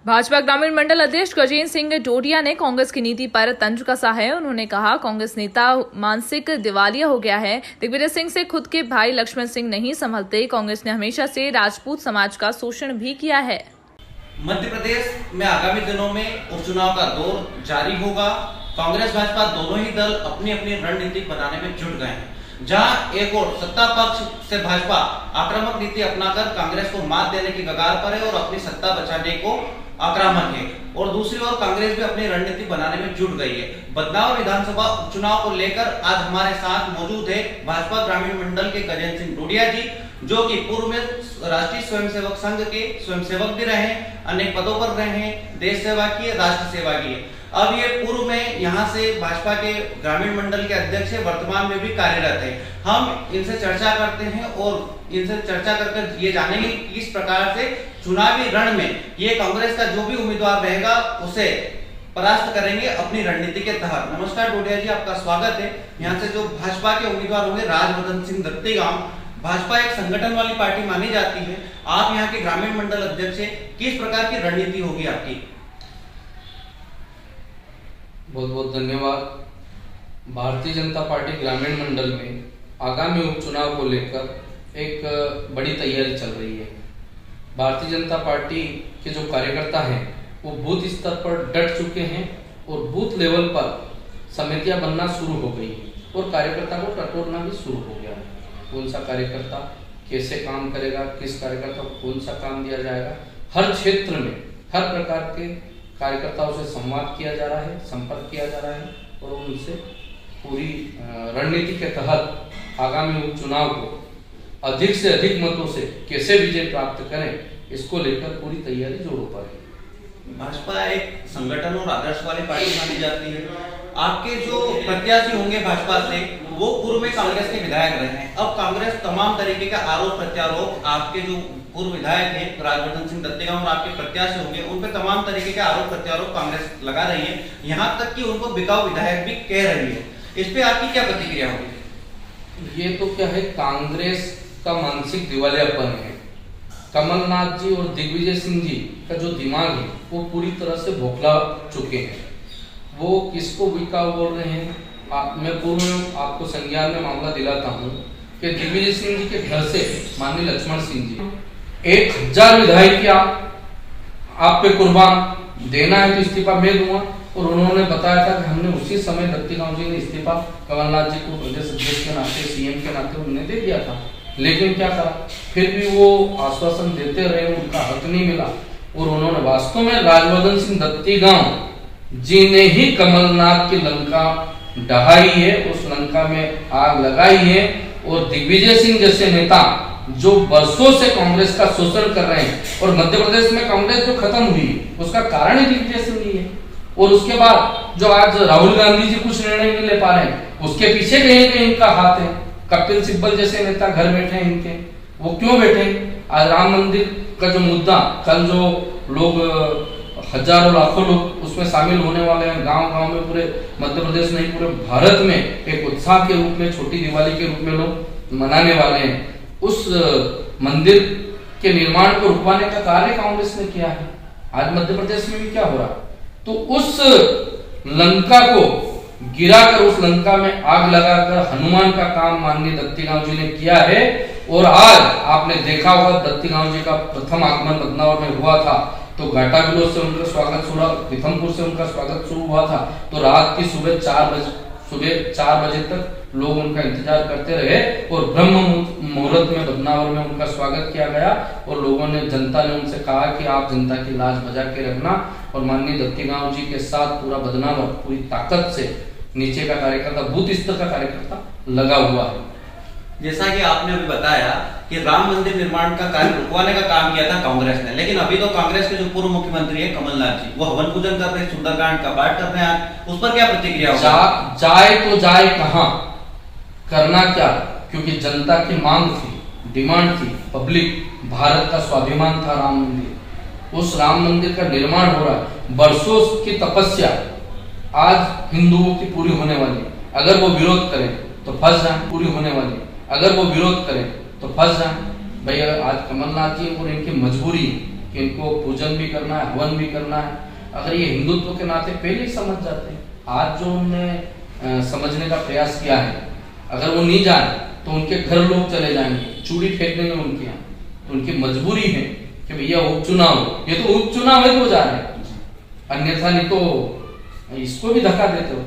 भाजपा ग्रामीण मंडल अध्यक्ष गजेंद्र सिंह डोडिया ने कांग्रेस की नीति पर तंज कसा है। उन्होंने कहा, कांग्रेस नेता मानसिक दिवालिया हो गया है। दिग्विजय सिंह से खुद के भाई लक्ष्मण सिंह नहीं संभलते। कांग्रेस ने हमेशा से राजपूत समाज का शोषण भी किया है। मध्य प्रदेश में आगामी दिनों में उपचुनाव का दौर जारी होगा। कांग्रेस भाजपा दोनों ही दल अपनी अपनी रणनीति बनाने में जुट गए हैं। जहां एक और सत्ता पक्ष से भाजपा आक्रामक नीति अपनाकर कांग्रेस को मात देने की कगार पर है और अपनी सत्ता बचाने को आक्रामक है, और दूसरी ओर कांग्रेस भी अपनी रणनीति बनाने में जुट गई है। बदनावर विधानसभा उपचुनाव को लेकर आज हमारे साथ मौजूद है भाजपा ग्रामीण मंडल के गजेंद्र सिंह डोडिया जी, जो कि पूर्व में राष्ट्रीय स्वयंसेवक संघ के स्वयंसेवक भी रहे, अनेक पदों पर रहे हैं, देश सेवा की है, राष्ट्र सेवा की है। अब ये पूर्व में यहाँ से भाजपा के ग्रामीण मंडल के अध्यक्ष है, वर्तमान में भी कार्यरत है। हम इनसे चर्चा करते हैं और इनसे चर्चा कर ये जानेंगे कि किस प्रकार से चुनावी रण में ये कांग्रेस का जो भी उम्मीदवार रहेगा उसे परास्त करेंगे अपनी रणनीति के तहत। नमस्कार डोडिया जी, आपका स्वागत है। यहाँ से जो भाजपा के उम्मीदवार होंगे राजवर्धन सिंह दत्तीगांव, भाजपा एक संगठन वाली पार्टी मानी जाती है, आप यहाँ के ग्रामीण मंडल अध्यक्ष है, किस प्रकार की रणनीति होगी आपकी? बहुत बहुत धन्यवाद। भारतीय जनता पार्टी ग्रामीण मंडल में आगामी उपचुनाव को लेकर एक बड़ी तैयारी चल रही है। भारतीय जनता पार्टी के जो कार्यकर्ता हैं वो बूथ स्तर पर डट चुके हैं और बूथ लेवल पर समितियां बनना शुरू हो गई और कार्यकर्ता को टटोलना भी शुरू हो गया है। कौन सा कार्यकर्ता कैसे काम करेगा, किस कार्यकर्ता को कौन सा काम दिया जाएगा, हर क्षेत्र में हर प्रकार के कार्यकर्ताओं से संवाद किया जा रहा है, संपर्क किया जा रहा है और उनसे पूरी रणनीति के तहत आगामी उपचुनाव को अधिक से अधिक मतों से कैसे विजय प्राप्त करें, इसको लेकर पूरी तैयारी जोरों पर है। भाजपा एक संगठन और आदर्श वाली पार्टी मानी जाती है। आपके जो प्रत्याशी होंगे भाजपा से वो पूर्व में कांग्रेस के विधायक रहे हैं। अब कांग्रेस तमाम तरीके का आरोप प्रत्यारोप, आपके जो पूर्व विधायक हैं राजवर्धन सिंह दत्तीगांव और आपके प्रत्याशी होंगे उन पे तमाम तरीके के आरोप प्रत्यारोप कांग्रेस लगा रही है, यहाँ तक कि उनको बिकाऊ विधायक भी कह रही है। इस पे आपकी क्या प्रतिक्रिया होगी? ये तो क्या है, कांग्रेस का मानसिक दिवालियापन है। कमलनाथ जी और दिग्विजय सिंह जी का जो दिमाग है वो पूरी तरह से बौखला चुके हैं। वो किसको बिकाऊ बोल रहे हैं? मैं पूर्व में आपको संज्ञान में मामला दिलाता हूँ कि दिग्विजय सिंह जी के घर से माननीय लक्ष्मण सिंह जी 1000 विधायक आप पे कुर्बान, देना है तो इस्तीफा मैं दूंगा, और उन्होंने बताया था कि हमने उसी समय दत्तीगांव जी ने इस्तीफा कमलनाथ जी को प्रदेश अध्यक्ष के नाते, सीएम के नाते उन्होंने दे दिया था। लेकिन क्या करा, फिर भी वो आश्वासन देते रहे, उनका हक नहीं मिला और उन्होंने वास्तव में राजवर्धन सिंह दत्तीगांव जी ने ही कमलनाथ की लंका ढहाई है, उस लंका में आग लगाई है। और दिग्विजय सिंह जैसे नेता जो वर्षों से कांग्रेस का शोषण कर रहे हैं, और मध्य प्रदेश में कांग्रेस जो खत्म हुई उसका कारण ही दिग्विजय सिंह ही है। और उसके बाद जो आज राहुल गांधी जी कुछ निर्णय नहीं ले पा रहे हैं, उसके पीछे कहीं कहीं इनका हाथ है। कपिल सिब्बल जैसे नेता घर बैठे हैं इनके, वो क्यों बैठे? आज राम मंदिर का जो मुद्दा, कल जो लोग हजारों लाखों लोग उसमें शामिल होने वाले हैं, गांव-गांव में, पूरे मध्य प्रदेश नहीं पूरे भारत में एक उत्साह के रूप में, छोटी दिवाली के रूप में लोग मनाने वाले हैं। उस मंदिर के निर्माण को रुकवाने का कार्य कांग्रेस ने किया है। आज मध्य प्रदेश में भी क्या हो रहा, तो उस लंका को गिराकर, उस लंका में आग लगाकर हनुमान का काम माननीय दत्तीगांव जी ने किया है। और आज आपने देखा होगा दत्तीगांव जी का प्रथम आगमन बदनावर में हुआ था, तो घाटाबिलो से उनका स्वागत शुरू, पीथमपुर से उनका स्वागत शुरू हुआ था, तो रात की सुबह 4 बजे तक लोग उनका इंतजार करते रहे और ब्रह्म मुहूर्त में बदनावर में उनका स्वागत किया गया। और लोगों ने, जनता ने उनसे कहा कि आप जनता की लाज बजा के रखना, और माननीय दत्तीगांव जी के साथ पूरा बदनावर पूरी ताकत से नीचे का कार्यकर्ता, बूथ स्तर का कार्यकर्ता लगा हुआ है। जैसा कि आपने अभी बताया कि राम मंदिर निर्माण का कार्य रुकवाने का काम किया था कांग्रेस ने, लेकिन अभी तो कांग्रेस के जो पूर्व मुख्यमंत्री है कमलनाथ जी, वो हवन पूजन कर रहे हैं, सुंदरकांड का पाठ कर रहे हैं, उस पर क्या प्रतिक्रिया होगी? जाए तो जाए कहां, करना क्या? क्योंकि जनता की मांग थी, डिमांड थी, पब्लिक, भारत का स्वाभिमान था राम मंदिर। उस राम मंदिर का निर्माण हो रहा है, वर्षों की तपस्या आज हिंदुओं की पूरी होने वाली। अगर वो विरोध करें तो फंस जाए, पूरी होने वाली। अगर वो विरोध करें तो फंस जाए। भाई अगर आज कमलनाथ जी और इनकी मजबूरी कि इनको पूजन भी करना है, हवन भी करना है। अगर ये हिंदुत्व के नाते पहले ही समझ जाते हैं। आज जो उन्होंने समझने का प्रयास किया है, अगर वो नहीं जाए तो उनके घर लोग चले जाएंगे, चूड़ी फेंक देंगे उनके यहाँ। तो उनकी मजबूरी है कि भैया उपचुनाव, ये तो उपचुनाव है तो जा रहे हैं, अन्यथा नहीं तो इसको भी धक्का देते हो।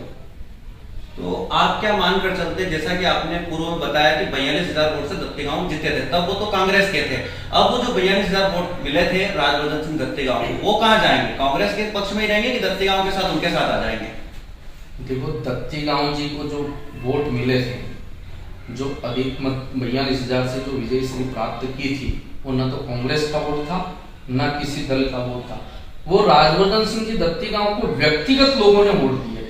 तो आप क्या मानकर चलते, जैसा कि आपने पूर्व में बताया कि 42,000 वोट से दत्तीगांव जीते थे, तब वो तो कांग्रेस के थे। अब वो जो 42,000 वोट मिले थे राजवर्धन सिंह दत्तीगांव को, वो कहाँ जाएंगे? कांग्रेस के पक्ष में ही रहेंगे कि दत्तीगांव के साथ उनके साथ आ जाएंगे? देखो, दत्तीगांव जी को जो वोट मिले थे, जो अधिक मत 42,000 से जो विजय श्री प्राप्त की थी, वो न तो कांग्रेस का वोट था न किसी दल का वोट था। वो राजवर्धन सिंह जी दत्तीगांव को व्यक्तिगत लोगों ने वोट दिए।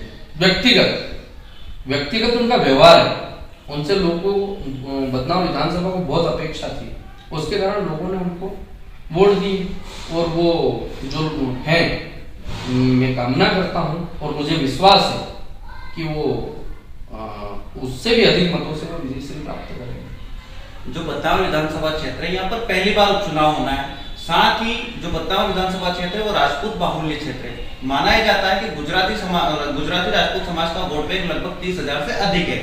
व्यक्तिगत उनका व्यवहार है, उनसे लोगों को बदनाम विधानसभा को बहुत अपेक्षा थी, उसके कारण लोगों ने उनको वोट दी। और वो जो है, मैं कामना करता हूं और मुझे विश्वास है कि वो उससे भी अधिक मतों से वो विजय श्री प्राप्त करेंगे। जो बदनाम विधानसभा क्षेत्र है, यहाँ पर पहली बार उपचुनाव होना है। साथ ही जो बदनाम विधानसभा क्षेत्र है वो राजपूत बाहुल्य क्षेत्र है। माना जाता है कि गुजराती राजपूत समाज का वोट बैंक लगभग 30,000 से अधिक है।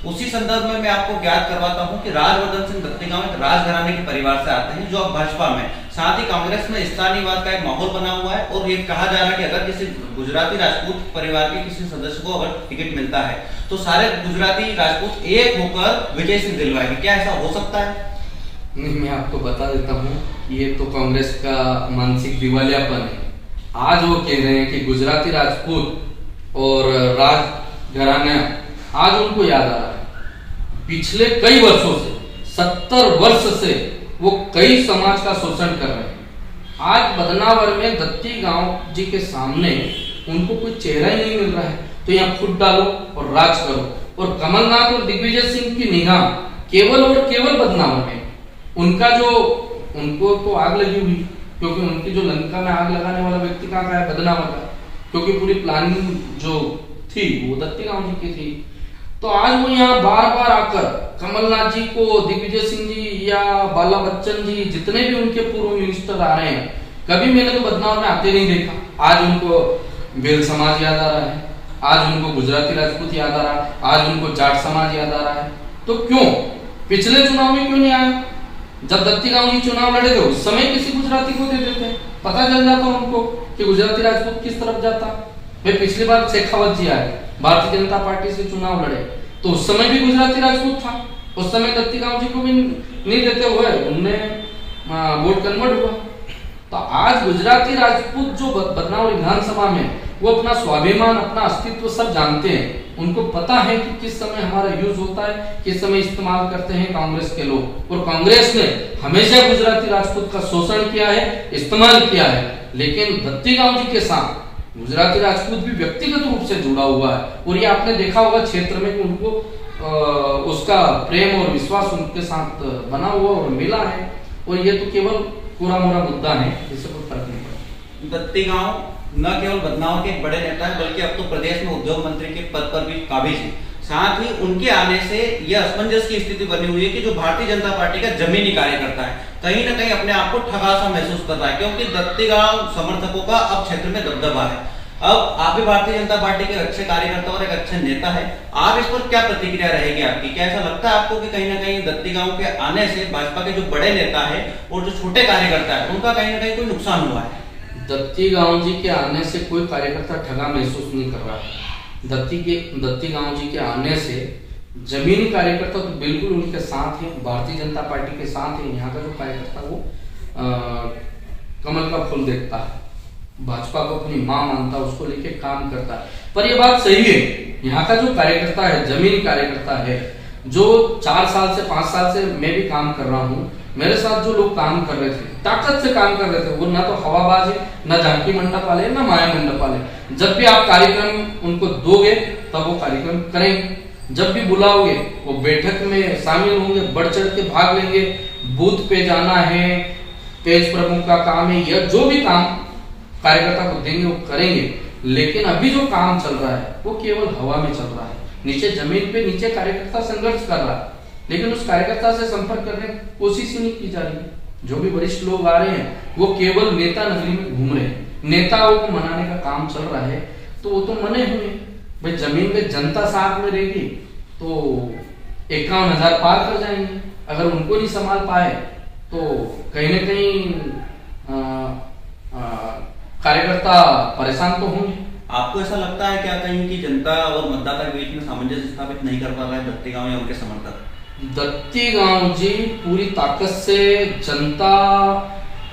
उसी संदर्भ में मैं आपको ज्ञात करवाता हूं कि राजवर्धन सिंह दत्तीगांव एक राजघराने के परिवार से आते हैं, जो अब भाजपा में, साथ ही कांग्रेस में स्थानीयवाद का एक माहौल बना हुआ है। और ये कहा जा रहा है कि अगर किसी गुजराती राजपूत परिवार के किसी सदस्य को अगर टिकट मिलता है तो सारे गुजराती राजपूत एक होकर विजय सिंह दिलवाएंगे। क्या ऐसा हो सकता है? नहीं, मैं आपको बता देता हूँ, ये तो कांग्रेस का मानसिक दिवालियापन है। आज वो कह रहे हैं कि गुजराती राजपूत और राजघराना, आज उनको याद आ रहा है पिछले कई वर्षों से, 70 वर्ष से वो कई समाज का शोषण कर रहे हैं। आज बदनावर में दत्तीगांव जी के सामने उनको कोई चेहरा ही नहीं मिल रहा है, तो यहाँ फुट डालो और राज करो। और कमलनाथ और दिग्विजय सिंह की निगाह केवल और केवल बदनावर में। उनका जो, उनको तो आग लगी हुई, क्योंकि उनकी जो लंका में आग लगाने वाला व्यक्ति कहाँ का है? बदनावर का, क्योंकि पूरी प्लानिंग जो थी वो दत्तीगांव जी की थी। तो आज वो यहाँ बार बार आकर कमलनाथ जी को, दिग्विजय सिंह जी या बाला बच्चन जी, जितने भी उनके पूर्व मिनिस्टर आ रहे हैं, कभी मैंने तो बदनावर में आते नहीं देखा। आज उनको भेल समाज याद आ रहा है, आज उनको गुजराती राजपूत याद आ रहा है, आज उनको जाट समाज याद आ रहा है। तो क्यों पिछले चुनाव में क्यों नहीं आया? जब दत्तीगांव जी चुनाव लड़े थे उस समय किसी गुजराती को दे देते, पता चल जाता उनको कि गुजराती राजपूत किस तरफ जाता। भाई पिछली बार शेखावत जी आए, भारतीय जनता पार्टी से चुनाव लड़े, तो उस समय भी गुजराती राजपूत था, उस समय दत्तीगांव जी को भी नहीं देते हुए उनने वोट कन्वर्ट हुआ। तो आज गुजराती राजपूत जो बदनावर विधानसभा में, वो अपना स्वाभिमान, अपना अस्तित्व सब जानते हैं। उनको पता है कि किस समय हमारा यूज होता है, किस समय इस्तेमाल करते हैं कांग्रेस के लोग। और कांग्रेस ने हमेशा गुजराती राजपूत का शोषण किया है, इस्तेमाल किया है। लेकिन दत्तीगांव जी के साथ गुजराती राजपूत भी व्यक्तिगत रूप से जुड़ा हुआ है। और ये आपने देखा होगा क्षेत्र में कि उनको उसका प्रेम और विश्वास उनके साथ बना हुआ और मिला है। और ये तो केवल पूरा मोरा मुद्दा है, इससे कोई फर्क नहीं पड़ता। दत्तीगांव न केवल बदनावर के एक बड़े नेता है, बल्कि अब तो प्रदेश में उद्योग मंत्री के पद पर भी काबिज है। साथ ही उनके आने से यह असमंजस की स्थिति बनी हुई है कि जो भारतीय जनता पार्टी का जमीनी कार्यकर्ता है, कहीं ना कहीं अपने आप को ठगा सा महसूस कर रहा है, क्योंकि दत्तीगांव समर्थकों का अब क्षेत्र में दबदबा है। अब आप भी भारतीय जनता पार्टी के अच्छे कार्यकर्ता और एक अच्छे नेता है, आप इस पर क्या प्रतिक्रिया रहेगी आपकी? क्या ऐसा लगता है आपको कि कहीं ना कहीं दत्तीगांव के आने से भाजपा के जो बड़े नेता है और जो छोटे कार्यकर्ता है, उनका कहीं ना कहीं कोई नुकसान हुआ है? दत्तीगांव जी के आने से कोई कार्यकर्ता ठगा महसूस नहीं कर रहा है। दत्तीगांव जी के आने से जमीनी कार्यकर्ता तो बिल्कुल उनके साथ है, भारतीय जनता पार्टी के साथ है। यहाँ का जो कार्यकर्ता वो कमल का फूल देखता है, भाजपा को अपनी मां मानता है, उसको लेके काम करता है। पर ये बात सही है, यहाँ का जो कार्यकर्ता है, जमीनी कार्यकर्ता है, जो 4 साल से 5 साल से मैं भी काम कर रहा हूँ, मेरे साथ जो लोग काम कर रहे थे, ताकत से काम कर रहे थे, वो ना तो हवाबाज है, ना झांकी मंडप वाले, ना माया मंडप वाले। जब भी आप कार्यक्रम उनको दोगे तब वो कार्यक्रम करेंगे, जब भी बुलाओगे वो बैठक में शामिल होंगे, बढ़ चढ़ के भाग लेंगे। बूथ पे जाना है, पेज प्रमुख का काम है, या जो भी काम कार्यकर्ता को देंगे वो करेंगे। लेकिन अभी जो काम चल रहा है वो केवल हवा में चल रहा है, नीचे जमीन पे नीचे कार्यकर्ता संघर्ष कर रहा है, लेकिन उस कार्यकर्ता से संपर्क करने की कोशिश ही नहीं की जा रही है। जो भी वरिष्ठ लोग आ रहे हैं वो केवल नेता नगरी में घूम रहे हैं, नेताओं को मनाने का काम चल रहा है। तो वो तो मने हुए भाई, जमीन पे जनता साथ में रहेगी तो 51,000 पार कर जाएंगे। अगर उनको नहीं संभाल पाए तो कहीं ना कहीं कार्यकर्ता परेशान तो होंगे। आपको ऐसा लगता है क्या कहीं कि जनता और मतदाता के बीच में सामंजस्य स्थापित नहीं कर पा रहा है दत्ती गांव या उनके समर्थक? दत्ती गांव जी पूरी ताकत से जनता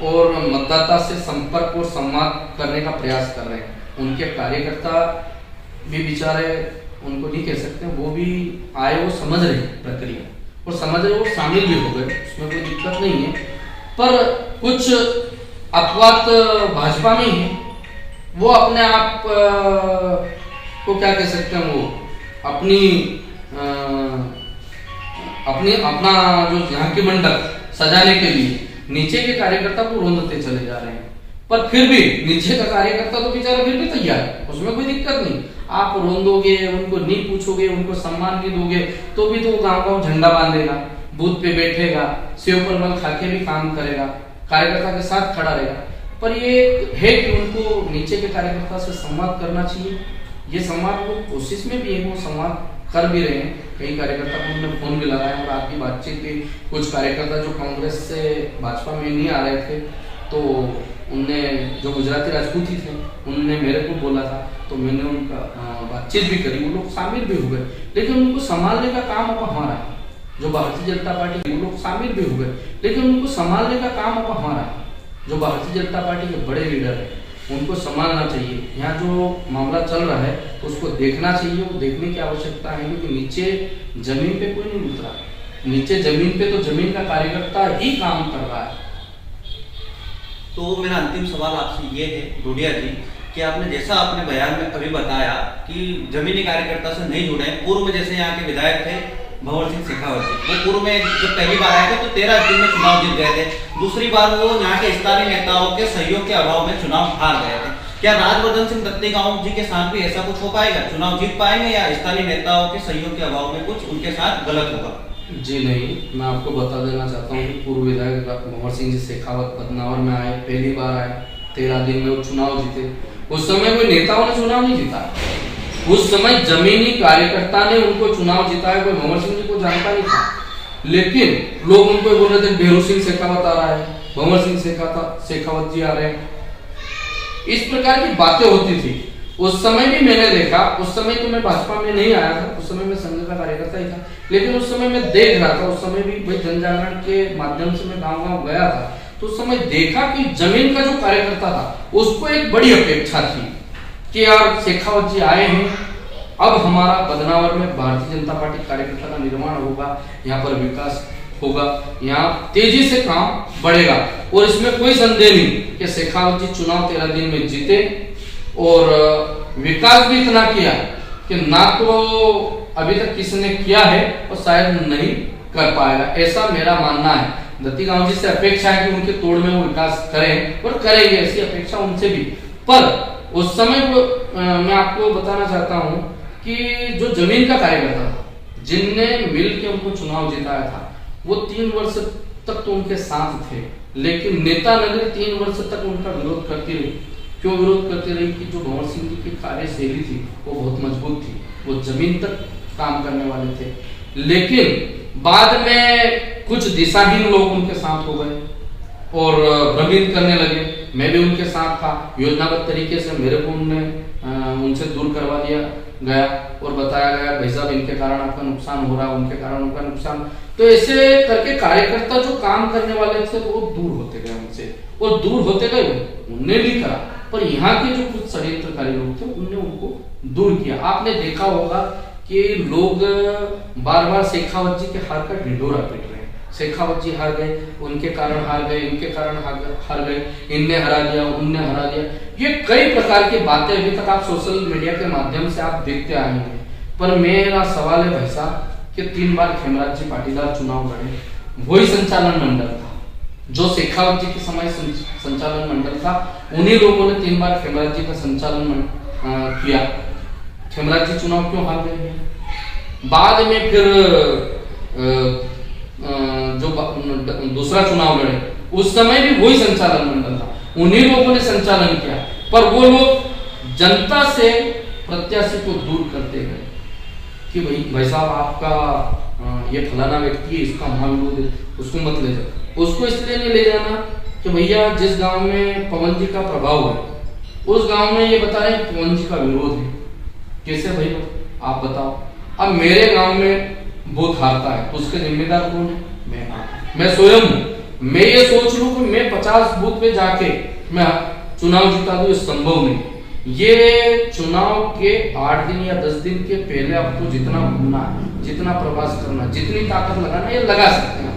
और मतदाता से संपर्क और संवाद करने का प्रयास कर रहे हैं। उनके कार्यकर्ता भी बेचारे, उनको नहीं कह सकते, वो भी आए, वो समझ रहे प्रक्रिया और समझ रहे, वो शामिल भी हो गए, उसमें कोई दिक्कत नहीं है। पर कुछ अपवाद भाजपा में ही, वो अपने आप को क्या कह सकते हैं, वो अपना जो यहाँ की मंडप सजाने के लिए नीचे के कार्यकर्ता को रोंदते चले जा रहे हैं। पर फिर भी नीचे का कार्यकर्ता तो बेचारा फिर भी तैयार है, उसमें कोई दिक्कत नहीं। आप रोंदोगे, उनको नहीं पूछोगे, उनको सम्मान नहीं दोगे तो भी तो गांव-गांव झंडा बांधेगा, बूथ पे बैठेगा, सेव परमल खा के भी काम करेगा, कार्यकर्ता के साथ खड़ा रहेगा। पर ये है कि उनको नीचे के कार्यकर्ता से संवाद करना चाहिए। ये संवाद वो कोशिश में भी है, वो संवाद कर भी रहे हैं। कई कार्यकर्ता को उन्होंने फोन भी लगाया और आपकी बातचीत की। कुछ कार्यकर्ता जो कांग्रेस से भाजपा में नहीं आ रहे थे तो उनने, जो गुजराती राजपूती थे, उन्होंने मेरे को बोला था तो मैंने उनका बातचीत भी करी, वो लोग शामिल भी हो गए। लेकिन उनको संभालने का काम अब हमारा है, जो भारतीय जनता पार्टी, वो लोग शामिल भी हो गए, लेकिन उनको संभालने का काम अब हमारा है। जो भारतीय जनता पार्टी के बड़े लीडर है उनको संभालना चाहिए। यहाँ जो मामला चल रहा है उसको देखना चाहिए, वो देखने की आवश्यकता है, क्योंकि नीचे जमीन पे कोई नहीं उतरा। नीचे जमीन पे तो जमीन का कार्यकर्ता ही काम कर रहा है। तो मेरा अंतिम सवाल आपसे ये है डोडिया जी कि आपने जैसा अपने बयान में अभी बताया कि जमीनी कार्यकर्ता से नहीं जुड़े, पूर्व में जैसे यहाँ के विधायक थे भंवर सिंह शेखावत जी, वो पूर्व में जब पहली बार आए थे तो 13 दिन में चुनाव जीत गए थे। दूसरी बार वो यहाँ के स्थानीय नेताओं के सहयोग के अभाव में चुनाव हार गए थे। क्या राजवर्धन सिंह दत्ती गांव जी के साथ भी ऐसा कुछ हो पाएगा? चुनाव जीत पाएंगे या स्थानीय नेताओं के सहयोग के अभाव में कुछ उनके साथ गलत होगा? जी नहीं, मैं आपको बता देना चाहता हूँ कि पूर्व विधायक भंवर सिंह जी शेखावत बदनावर में आए, पहली बार आए, 13 दिन में वो चुनाव जीते। उस समय कोई नेताओं ने चुनाव नहीं जीता, उस समय जमीनी कार्यकर्ता ने उनको चुनाव जिताया। कोई भंवर सिंह जी को जानता नहीं था, लेकिन लोग उनको बोल रहे थे भेरू सिंह शेखावत आ रहा है, भंवर सिंह शेखावत जी आ रहे हैं, इस प्रकार की बातें होती थी। उस समय भी मैंने देखा, उस समय तो मैं भाजपा में नहीं आया था, उस समय मैं संघ का कार्यकर्ता ही था, लेकिन उस समय मैं देख रहा था, उस समय भी भाई जन जागरण के माध्यम से मैं गांव-गांव गया था, तो उस समय देखा कि जमीन का जो कार्यकर्ता था उसको एक बड़ी अपेक्षा थी कि यार शेखावत जी आए हैं, अब हमारा बदनावर में भारतीय जनता पार्टी कार्यकर्ता का निर्माण होगा, यहाँ पर विकास होगा, यहाँ तेजी से काम बढ़ेगा। और इसमें कोई संदेह नहीं कि शेखावत जी चुनाव 13 दिन में जीते और विकास भी इतना किया कि ना तो अभी तक किसी ने किया है और शायद नहीं कर पाएगा, ऐसा मेरा मानना है। दत्ती गांव जी से अपेक्षा है कि उनके तोड़ में वो विकास करें और करेंगे, ऐसी अपेक्षा उनसे भी। पर उस समय मैं आपको बताना चाहता हूं कि जो जमीन का कार्यकर्ता था, जिनने मिल के उनको चुनाव जिताया था, वो 3 वर्ष तक तो उनके साथ थे, लेकिन नेता नगरी 3 वर्ष तक उनका विरोध करती रही। क्यों विरोध करती रही? कि जो भंवर सिंह जी की कार्यशैली थी वो बहुत मजबूत थी, वो जमीन तक काम करने वाले थे। लेकिन बाद में कुछ दिशाहीन लोग उनके साथ हो गए और भ्रमित करने लगे। मैं भी उनके साथ था, योजनाबद्ध तरीके से मेरे को उनसे दूर करवा दिया गया और बताया गया भाई साहब इनके कारण आपका नुकसान हो रहा है, उनके कारण उनका नुकसान। तो ऐसे करके कार्यकर्ता जो काम करने वाले थे वो दूर होते गए उनसे, और दूर होते गए, उनने भी करा, पर यहाँ के जो कुछ षड्यंत्रकारी लोग थे उनने उनको दूर किया। आपने देखा होगा कि लोग बार बार शेखावत जी के हार का ढिंढोरा पीट रहे हैं। शेखावत जी हार गए, उनके कारण हार गए, इनके कारण हार गए, इनने हरा दिया, उनने हरा दिया। ये कई प्रकार की बातें अभी तक आप सोशल मीडिया के माध्यम से आप देखते आए हैं। पर मेरा सवाल है भाई साहब कि 3 बार खेमराज जी पाटीदार चुनाव लड़े, वही संचालन मंडल था जो शेखावत जी के समय संचालन मंडल था, उन्हीं लोगों ने 3 बार खेमराज जी का संचालन किया। खेमराज जी चुनाव क्यों हार गए? बाद में फिर जो दूसरा चुनाव लड़े उस समय भी वही संचालन मंडल था, उन्हीं लोगों ने संचालन किया, पर वो लोग जनता से प्रत्याशी को दूर करते गए कि भाई साहब आपका ये फलाना व्यक्ति है, इसका मान उसको मत ले जाओ। उसको इसलिए नहीं ले जाना कि भैया जिस गांव में पवन जी का प्रभाव है उस गांव में ये बता रहे हैं पवन जी का विरोध है। कैसे भाई आप बताओ। अब मेरे गांव में बूथ हारता है, उसके जिम्मेदार कौन है? मैं स्वयं हूं। मैं ये सोच लूं कि मैं 50 बूथ पे जाके मैं चुनाव जिता दूं, ये संभव नहीं। ये चुनाव के 8 दिन या 10 दिन के पहले आपको जितना घूमना है, जितना प्रवास करना, जितनी ताकत लगाना, ये लगा सकते हैं,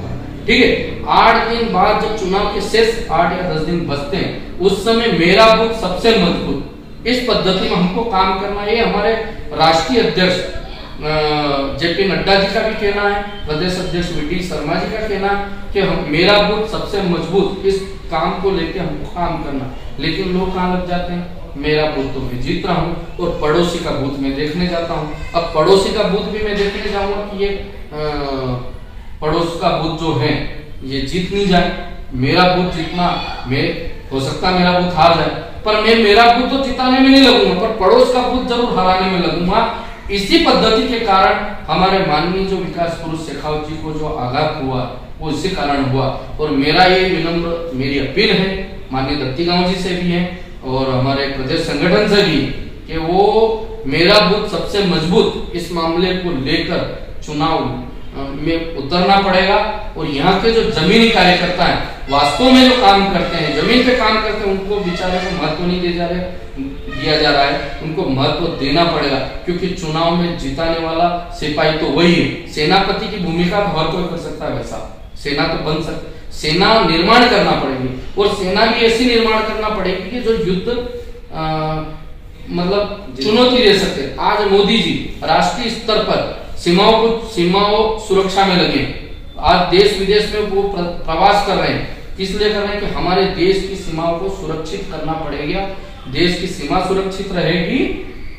ठीक है। 8 दिन बाद जब चुनाव के शेष 8 या 10 दिन बचते हैं, उस समय मेरा बूथ सबसे मजबूत, इस पद्धति में हमको काम करना है। हमारे राष्ट्रीय अध्यक्ष जेपी नड्डा जी का भी कहना है, प्रदेश अध्यक्ष वीडी शर्मा जी का कहना है कि मेरा बूथ सबसे मजबूत, इस काम को लेके हमको काम करना। लेकिन लोग कहाँ लग जाते हैं? मेरा बूथ तो मैं जीत रहा हूँ और पड़ोसी का बूथ मैं देखने जाता हूँ। अब पड़ोसी का बूथ भी मैं देखने जाऊंगा कि ये पड़ोस का बूथ जो है ये जीत नहीं जाए, मेरा बूथ जितना, मैं हो सकता है मेरा बूथ हार जाए, पर मैं मेरा बूथ तो जिताने में नहीं लगूंगा, पर पड़ोस का बूथ जरूर हराने में लगूंगा। इसी पद्धति के कारण हमारे माननीय जो विकास पुरुष शेखावत जी को जो आघात हुआ वो इसी कारण हुआ। और मेरा ये विनम्र मेरी अपील है माननीय दत्तीगांव जी से भी है और हमारे प्रदेश संगठन से भी कि वो मेरा बूथ सबसे मजबूत इस मामले को लेकर चुनाव में उतरना पड़ेगा। और यहाँ के जो जमीनी कार्यकर्ता हैं, वास्तव में जो काम करते हैं, जमीन पे काम करते हैं, उनको बेचारे को महत्व नहीं दिया जा रहा है। उनको महत्व देना पड़ेगा, क्योंकि चुनाव में जिताने वाला सिपाही तो वही है। सेनापति की भूमिका हर कोई कर सकता है, वैसा सेना तो बन सकता, सेना निर्माण करना पड़ेगी और सेना भी ऐसी निर्माण करना पड़ेगी कि जो युद्ध मतलब चुनौती दे सकते। आज मोदी जी राष्ट्रीय स्तर पर सीमाओं सुरक्षा में लगे, आज देश विदेश में वो प्रवास कर रहे हैं। किस लिए कर रहे हैं? कि हमारे देश की सीमाओं को सुरक्षित करना पड़ेगा। देश की सीमा सुरक्षित रहेगी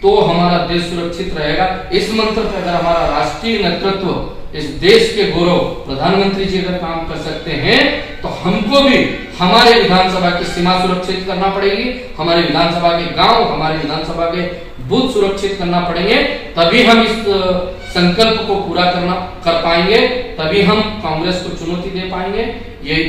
तो हमारा देश सुरक्षित रहेगा। इस मंत्र पर अगर हमारा राष्ट्रीय नेतृत्व, इस देश के गौरव प्रधानमंत्री जी अगर काम कर सकते हैं, तो हमको भी हमारे विधानसभा की सीमा सुरक्षित करना पड़ेगी, हमारे विधानसभा के गांव, हमारे विधानसभा के बूथ सुरक्षित करना पड़ेंगे। तभी हम इस संकल्प को पूरा कर पाएंगे, तभी हम कांग्रेस को चुनौती दे पाएंगे। ये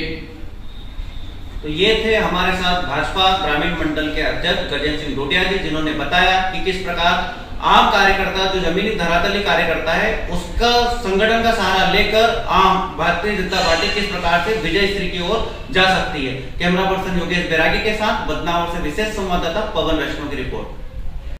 तो ये थे हमारे साथ भाजपा ग्रामीण मंडल के अध्यक्ष गजेंद्र सिंह डोडिया जी, जिन्होंने बताया कि किस प्रकार आम कार्यकर्ता, जो जमीनी धरातली कार्यकर्ता है, उसका संगठन का सहारा लेकर आम भारतीय जनता पार्टी किस प्रकार से विजय श्री की ओर जा सकती है। कैमरा पर्सन योगेश बैरागी के साथ बदनावर से विशेष संवाददाता पवन वैष्णव की रिपोर्ट।